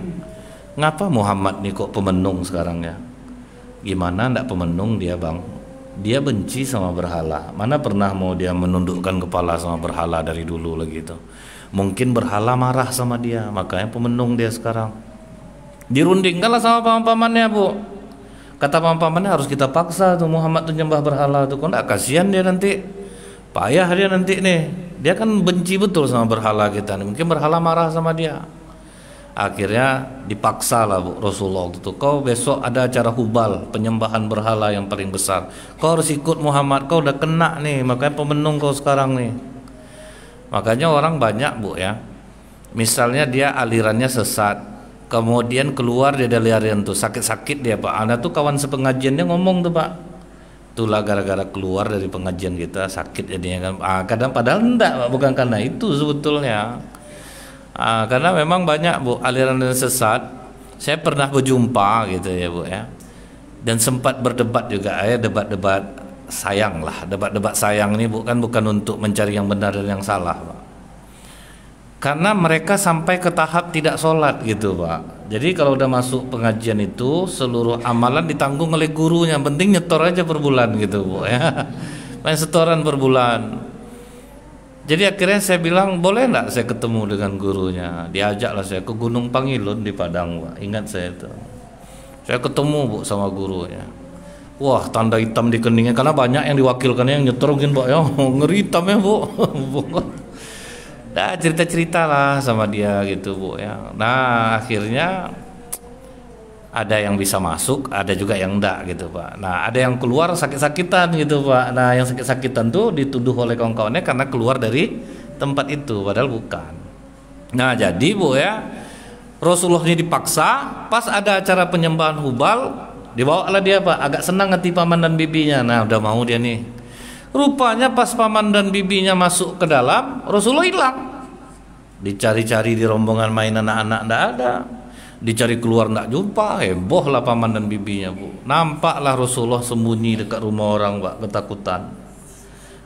Ngapa Muhammad nih kok pemenung sekarang ya? Gimana ndak pemenung dia Bang? Dia benci sama berhala. Mana pernah mau dia menundukkan kepala sama berhala dari dulu lagi itu. Mungkin berhala marah sama dia, makanya pemenung dia sekarang. Dirundingkanlah sama paman-pamannya Bu. Kata paman-pamannya, harus kita paksa tuh Muhammad tuh nyembah berhala tuh. Kok ndak, kasihan dia nanti. Payah dia nanti nih. Dia kan benci betul sama berhala kita nih. Mungkin berhala marah sama dia. Akhirnya dipaksa lah Bu Rasulullah itu, kau besok ada acara hubal, penyembahan berhala yang paling besar, kau harus ikut Muhammad, kau udah kena nih, makanya pemenung kau sekarang nih. Makanya orang banyak Bu ya, misalnya dia alirannya sesat, kemudian keluar dia dari aliran tuh, sakit-sakit dia Pak. Ada tuh kawan sepengajiannya ngomong tuh Pak, itulah gara-gara keluar dari pengajian kita sakit jadinya kan. Kadang padahal enggak Pak, bukan karena itu sebetulnya. Karena memang banyak Bu aliran yang sesat. Saya pernah berjumpa gitu ya Bu ya, dan sempat berdebat juga ya, debat-debat sayang lah. Debat-debat sayang ini bukan untuk mencari yang benar dan yang salah Pak. Karena mereka sampai ke tahap tidak sholat gitu Pak. Jadi kalau udah masuk pengajian itu, seluruh amalan ditanggung oleh gurunya, penting nyetor aja per bulan gitu Bu ya. Main setoran per bulan. Jadi akhirnya saya bilang, boleh enggak saya ketemu dengan gurunya? Diajaklah saya ke Gunung Pangilun di Padang Pak. Ingat saya itu. Saya ketemu Bu sama gurunya. Wah, tanda hitam di keningnya, karena banyak yang diwakilkannya yang nyetor mungkin Pak ya. Ngeri hitamnya Bu. Nah, cerita-cerita lah sama dia gitu Bu ya. Nah, akhirnya ada yang bisa masuk, ada juga yang enggak gitu Pak. Nah, ada yang keluar sakit-sakitan gitu Pak. Nah, yang sakit-sakitan tuh dituduh oleh kawan-kawannya karena keluar dari tempat itu, padahal bukan. Nah, jadi Bu ya, Rasulullah ini dipaksa, pas ada acara penyembahan hubal, dibawalah dia Pak. Agak senang hati paman dan bibinya. Nah, udah mau dia nih. Rupanya pas paman dan bibinya masuk ke dalam, Rasulullah hilang. Dicari-cari di rombongan main anak-anak, enggak ada. Dicari keluar nggak jumpa, heboh lah paman dan bibinya Bu. Nampaklah Rasulullah sembunyi dekat rumah orang Pak, ketakutan.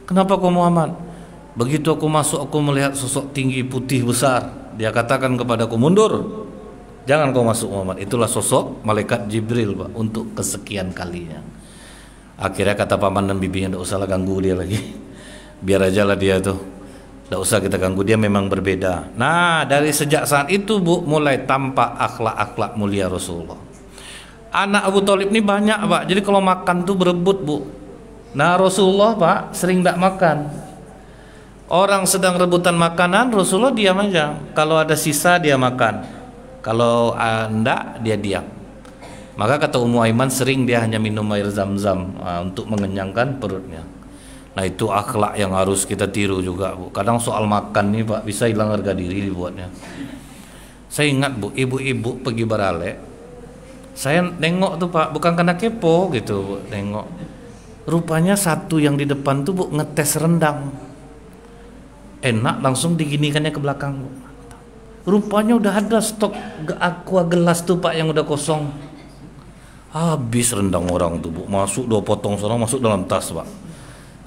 Kenapa kau Muhammad? Begitu aku masuk, aku melihat sosok tinggi putih besar. Dia katakan kepadaku, mundur, jangan kau masuk Muhammad. Itulah sosok malaikat Jibril Pak, untuk kesekian kalinya. Akhirnya kata paman dan bibinya, nggak usahlah ganggu dia lagi, biar aja lah dia tuh, tidak usah kita ganggu, dia memang berbeda. Nah, dari sejak saat itu Bu, mulai tampak akhlak-akhlak mulia Rasulullah. Anak Abu Thalib ini banyak Pak, jadi kalau makan tuh berebut Bu. Nah, Rasulullah Pak sering tidak makan. Orang sedang rebutan makanan, Rasulullah diam aja. Kalau ada sisa dia makan, kalau enggak dia diam. Maka kata Ummu Aiman, sering dia hanya minum air zam-zam untuk mengenyangkan perutnya. Nah, itu akhlak yang harus kita tiru juga Bu. Kadang soal makan nih Pak, bisa hilang harga diri dibuatnya. Saya ingat Bu, ibu-ibu pergi Barale, saya nengok tuh Pak, bukan karena kepo gitu Bu, nengok. Rupanya satu yang di depan tuh Bu ngetes rendang. Enak, langsung diginikannya ke belakang Bu. Rupanya udah ada stok aqua gelas tuh Pak yang udah kosong. Habis rendang orang tuh Bu, masuk 2 potong sana, masuk dalam tas Pak.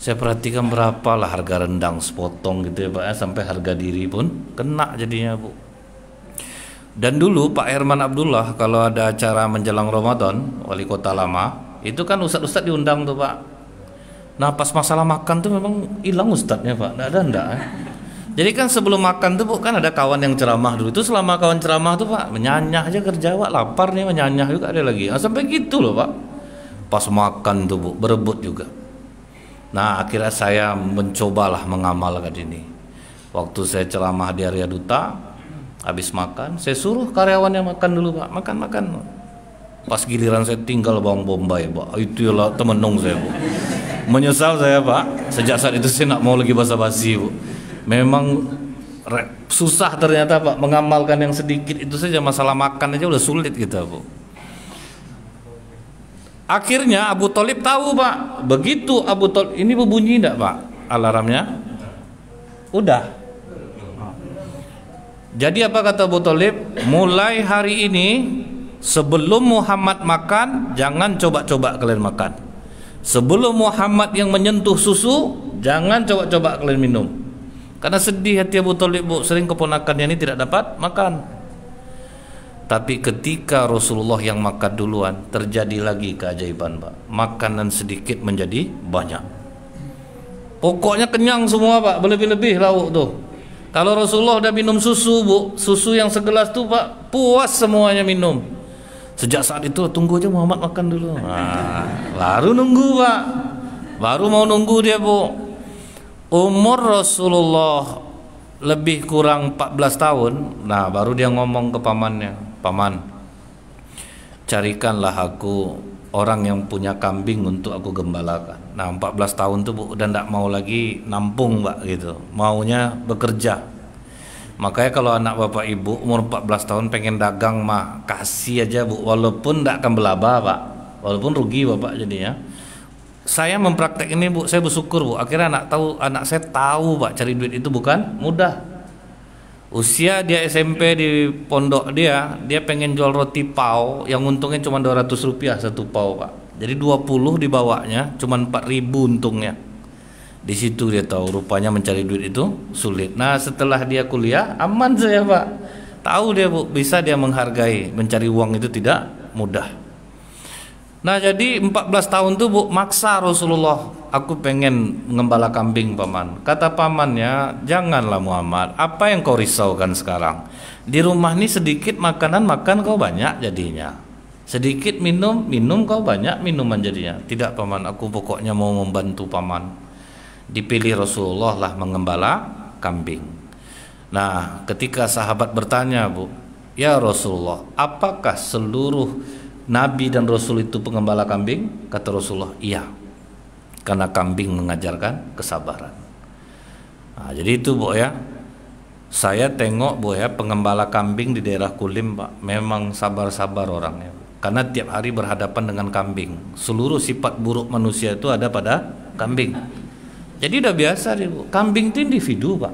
Saya perhatikan berapalah harga rendang sepotong gitu ya Pak ya, sampai harga diri pun kena jadinya Bu. Dan dulu Pak Herman Abdullah kalau ada acara menjelang Ramadan, wali kota lama, itu kan ustadz-ustadz diundang tuh Pak. Nah, pas masalah makan tuh memang hilang ustadznya Pak, enggak ada. Jadi kan sebelum makan tuh Bu, kan ada kawan yang ceramah dulu. Itu selama kawan ceramah tuh Pak, menyanyah aja kerja Pak, lapar nih menyanyah juga ada lagi. Nah, sampai gitu loh Pak. Pas makan tuh Bu, berebut juga. Nah akhirnya saya mencobalah mengamalkan ini. Waktu saya ceramah di Arya Duta, habis makan saya suruh karyawannya makan dulu Pak, makan. Pas giliran saya tinggal bawang bombay Pak, itu lah temenung saya Bu. Menyesal saya Pak, sejak saat itu saya nak mau lagi basa-basi Bu. Memang susah ternyata Pak mengamalkan yang sedikit itu saja, masalah makan aja udah sulit kita Bu. Akhirnya Abu Thalib tahu Pak, begitu Abu Thalib ini berbunyi enggak Pak alarmnya? Udah. Jadi apa kata Abu Thalib? Mulai hari ini sebelum Muhammad makan, jangan coba-coba kalian makan. Sebelum Muhammad yang menyentuh susu, jangan coba-coba kalian minum. Karena sedih hati Abu Thalib Bu, sering keponakannya ini tidak dapat makan. Tapi ketika Rasulullah yang makan duluan, terjadi lagi keajaiban Pak. Makanan sedikit menjadi banyak. Pokoknya kenyang semua Pak, berlebih-lebih lauk tuh. Kalau Rasulullah udah minum susu Bu, susu yang segelas tuh Pak, puas semuanya minum. Sejak saat itu tunggu aja Muhammad makan dulu. Nah, baru nunggu Pak. Baru mau nunggu dia Bu. Umur Rasulullah lebih kurang 14 tahun. Nah baru dia ngomong ke pamannya, paman, carikanlah aku orang yang punya kambing untuk aku gembalakan. Nah 14 tahun tuh Bu, udah ndak mau lagi nampung Pak gitu, maunya bekerja. Makanya kalau anak bapak ibu umur 14 tahun pengen dagang mah kasih aja Bu, walaupun ndak akan belaba Pak, walaupun rugi bapak jadinya. Saya mempraktek ini Bu, saya bersyukur Bu. Akhirnya anak saya tahu Pak, cari duit itu bukan mudah. Usia dia SMP di pondok dia pengen jual roti pau yang untungnya cuma 200 rupiah satu pau Pak. Jadi 20 dibawanya cuma 4.000 untungnya. Di situ dia tahu rupanya mencari duit itu sulit. Nah setelah dia kuliah aman saya Pak. Tahu dia Bu, bisa dia menghargai mencari uang itu tidak mudah. Nah jadi 14 tahun tuh Bu, maksa Rasulullah, aku pengen ngembala kambing paman. Kata pamannya, janganlah Muhammad, apa yang kau risaukan sekarang? Di rumah ini sedikit makanan makan kau banyak jadinya, sedikit minum kau banyak minuman jadinya. Tidak paman, aku pokoknya mau membantu paman. Dipilih Rasulullah lah mengembala kambing. Nah ketika sahabat bertanya Bu, ya Rasulullah, apakah seluruh Nabi dan Rasul itu pengembala kambing? Kata Rasulullah, iya, karena kambing mengajarkan kesabaran. Nah, jadi itu Bu ya, saya tengok Bu ya, pengembala kambing di daerah Kulim Pak, memang sabar-sabar orangnya. Karena tiap hari berhadapan dengan kambing. Seluruh sifat buruk manusia itu ada pada kambing. Jadi udah biasa deh Bu, kambing itu individu Pak.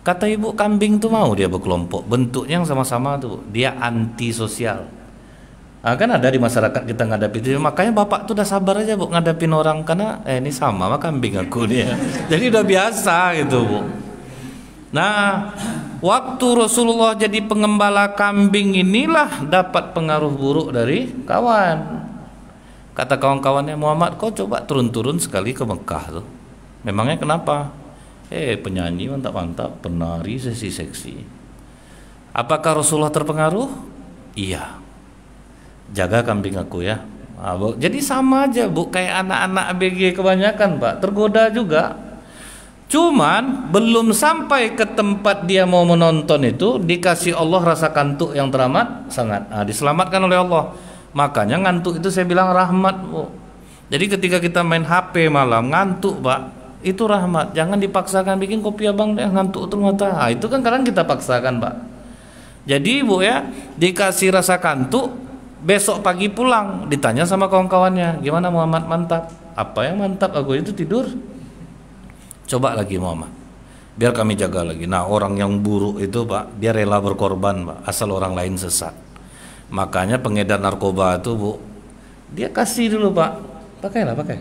Kata ibu, kambing itu mau dia berkelompok, bentuknya yang sama-sama tuh, dia antisosial. Nah, kan ada di masyarakat kita ngadapi itu, makanya bapak tuh udah sabar aja Bu ngadapin orang, karena ini sama mah kambing aku nih ya. Jadi udah biasa gitu Bu. Nah waktu Rasulullah jadi pengembala kambing inilah dapat pengaruh buruk dari kawan. Kata kawan-kawannya, Muhammad kau coba turun-turun sekali ke Mekah tuh. Memangnya kenapa? Penyanyi mantap-mantap, penari seksi-seksi. Apakah Rasulullah terpengaruh? Iya. Jaga kambing aku ya. Nah, jadi sama aja Bu, kayak anak-anak ABG kebanyakan Pak, tergoda juga. Cuman belum sampai ke tempat dia mau menonton itu, dikasih Allah rasa kantuk yang teramat sangat. Nah, diselamatkan oleh Allah. Makanya ngantuk itu saya bilang rahmat Bu. Jadi ketika kita main HP malam ngantuk Pak, itu rahmat. Jangan dipaksakan, bikin kopi abang deh ngantuk ternyata. Nah, itu kan kadang kita paksakan Pak. Jadi Bu ya, dikasih rasa kantuk, besok pagi pulang ditanya sama kawan-kawannya, gimana Muhammad, mantap? Apa yang mantap? Aku itu tidur. Coba lagi Muhammad, biar kami jaga lagi. Nah orang yang buruk itu Pak, dia rela berkorban Pak, asal orang lain sesat. Makanya pengedar narkoba itu Bu, dia kasih dulu Pak, pakailah pakai,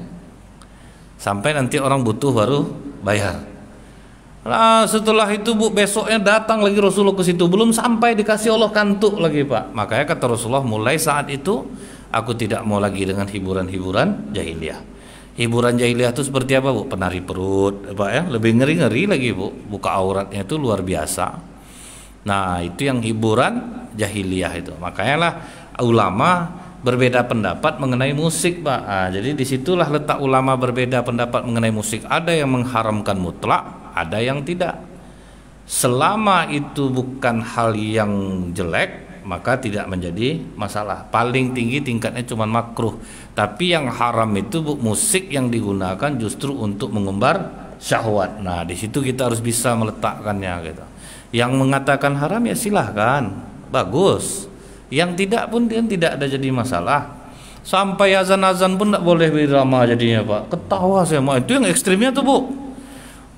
sampai nanti orang butuh baru bayar. Nah setelah itu Bu, besoknya datang lagi Rasulullah ke situ, belum sampai dikasih Allah kantuk lagi Pak. Makanya kata Rasulullah, mulai saat itu aku tidak mau lagi dengan hiburan-hiburan jahiliyah. Hiburan jahiliyah itu seperti apa Bu? Penari perut Pak ya, lebih ngeri-ngeri lagi Bu, buka auratnya itu luar biasa. Nah itu yang hiburan jahiliyah itu. Makanya lah ulama berbeda pendapat mengenai musik, Pak. Jadi disitulah letak ulama berbeda pendapat mengenai musik. Ada yang mengharamkan mutlak, ada yang tidak. Selama itu bukan hal yang jelek, maka tidak menjadi masalah. Paling tinggi tingkatnya cuma makruh. Tapi yang haram itu musik yang digunakan justru untuk mengumbar syahwat. Nah, di situ kita harus bisa meletakkannya gitu. Yang mengatakan haram ya silahkan, bagus. Yang tidak pun dia tidak ada jadi masalah. Sampai azan-azan pun tidak boleh berirama jadinya, Pak. Ketawa saya, itu yang ekstrimnya tuh, Bu.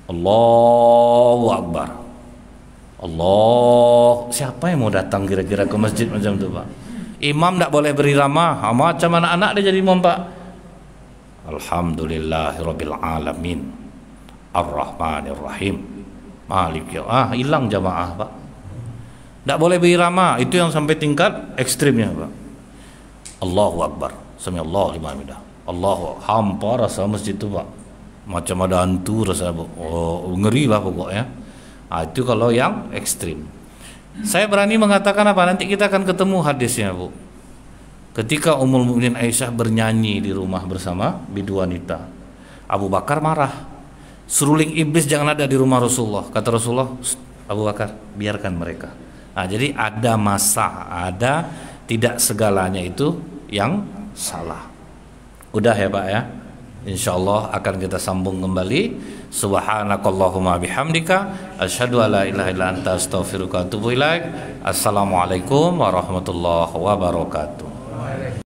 Allahu Akbar. Allah, siapa yang mau datang kira-kira ke masjid macam itu, Pak? Imam tidak boleh berirama, macam anak-anak dia jadi imam, Pak. Alhamdulillahirabbil alamin. Ar-Rahmanir-Rahim. Malik ya. Hilang jamaah, Pak. Tidak boleh berirama, itu yang sampai tingkat ekstrimnya, Pak. Allahu Akbar. Samiallahu liman hamidah. Allahu hampa rasa masjid itu, Pak. Macam ada hantu rasa, Bu. Ngeri lah pokoknya. Itu kalau yang ekstrim. Saya berani mengatakan apa? Nanti kita akan ketemu hadisnya, Bu. Ketika Ummul Mukminin Aisyah bernyanyi di rumah bersama bidu wanita, Abu Bakar marah. Seruling iblis jangan ada di rumah Rasulullah. Kata Rasulullah, Abu Bakar, biarkan mereka. Jadi ada masa, ada tidak segalanya itu yang salah. Udah ya, Pak ya. Insyaallah akan kita sambung kembali. Subhanakallahumma bihamdika asyhadu an la ilaha illa anta astaghfiruka wa atubu ilaik. Assalamualaikum warahmatullahi wabarakatuh.